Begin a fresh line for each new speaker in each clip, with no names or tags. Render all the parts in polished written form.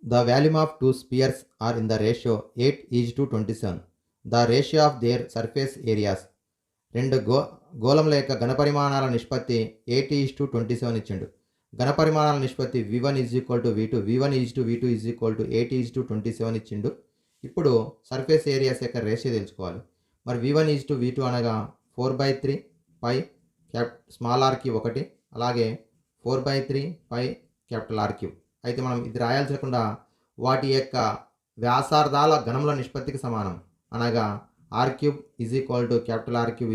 The volume of two spheres are in the ratio 8:27. The ratio of their surface areas. రెండు గోళముల యొక్క ఘనపరిమాణాల నిష్పత్తి 8:27 ఇచ్చిండు. ఘనపరిమాణాల నిష్పత్తి v1 v2, v1 v2 8:27 ఇచ్చిండు. ఇప్పుడు సర్ఫేస్ ఏరియాస్ యొక్క రేషియో తెలుసుకోవాలి. మరి v1 v2 అనగా 4/3 పై స్మాల్ ఆర్ క్యూబ్ ఒకటి, అలాగే 4/3 పై క్యాపిటల్ ఆర్ క్యూబ్. అయితే మనం ఇది రాయాల్సకుండా వాటి యొక్క వ్యాసార్థాల ఘనముల నిష్పత్తికి సమానం. అనగా r cube capital R cube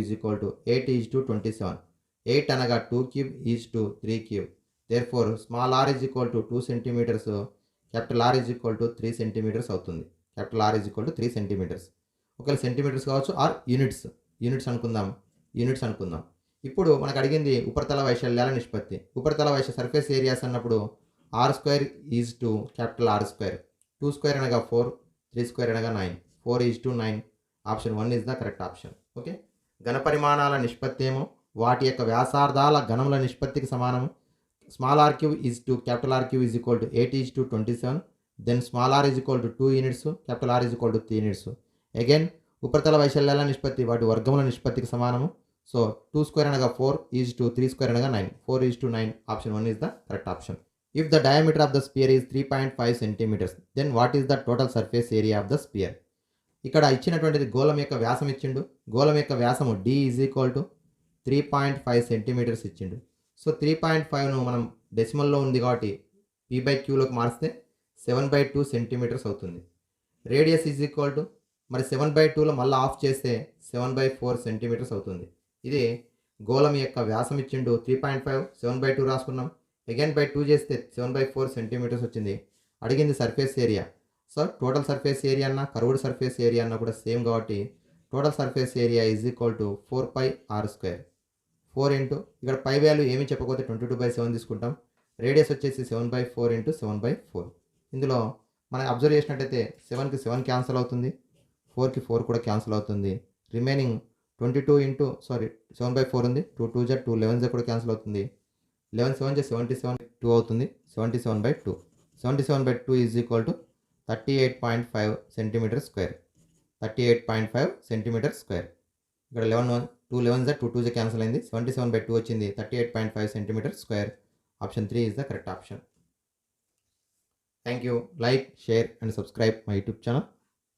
8:27. 8 అనగా 2 cube 3 cube. Therefore small r 2 centimetres, capital R 3 centimetres అవుతుంది. Capital R 3 centimetres. ఒకవేళ సెంటీమీటర్స్ కావచ్చు ఆర్ యూనిట్స్ అనుకుందాం. ఇప్పుడు మనకు అడిగింది ఉపరితల వైశాల్యాల నిష్పత్తి. ఉపరితల సర్ఫేస్ ఏరియాస్ అన్నప్పుడు r² క్యాపిటల్ R². 2² అనగా 4, 3² అనగా 9. 4:9. Option 1 is the correct option. Okay. ఘనపరిమాణాల నిష్పత్తి ఏమో వాటి యొక్క వ్యాసార్థాల ఘనముల నిష్పత్తికి సమానము. Small r cube capital R cube 8:27. Then small r 2 units, capital R 3 units. Again ఉపరితల వైశాల్యాల నిష్పత్తి వాటి వర్గముల నిష్పత్తికి సమానము. సో 2² అనగా 4, 3² అనగా 9. 4:9. Option 1 is the correct option. If the diameter of the sphere is 3.5 centimeters, then what is the total surface area of the sphere? ఇక్కడ ఇచ్చినటువంటిది గోళం యొక్క వ్యాసం ఇచ్చిండు. గోళం యొక్క వ్యాసము d 3.5 సెంటీమీటర్స్ ఇచ్చిండు. సో 3.5ను మనం డెసిమల్లో ఉంది కాబట్టి p/qలోకి మారిస్తే 7/2 సెంటీమీటర్స్ అవుతుంది. రేడియస్ మరి 7/2లో మళ్ళీ ఆఫ్ చేస్తే 7/4 సెంటీమీటర్స్ అవుతుంది. ఇది గోళం యొక్క వ్యాసం ఇచ్చిండు. 3.5 7/2 రాసుకున్నాం. అగైన్ బై 2 చేస్తే 7/4 సెంటీమీటర్స్ వచ్చింది. అడిగింది surface area. So total surface area అన్న కర్వ్డ్ సర్ఫేస్ ఏరియా అన్న కూడా సేమ్ కాబట్టి total surface area 4πr². 4 into ఇక్కడ పై వాల్యూ ఏమి చెప్పకపోతే 22/7 తీసుకుంటాం. రేడియస్ వచ్చేసి 7/4 × 7/4. ఇందులో మనం అబ్జర్వ్ చేసినట్టయితే 7కి 7 క్యాన్సిల్ అవుతుంది, 4కి 4 కూడా క్యాన్సిల్ అవుతుంది. రిమైనింగ్ 7/4 ఉంది. 2 2 2 11 కూడా క్యాన్సిల్ అవుతుంది. 11 7 77 2 అవుతుంది. 77/2. 77/2 38.5 సెంటీమీటర్ స్క్వేర్. 38.5 centimetre square. ఇక్కడ 2 11 2 2 క్యాన్సిల్ అయింది. 77/2 వచ్చింది. 38.5 centimetre square. Option 3 is the correct option. Thank you. Like, share and subscribe my YouTube channel.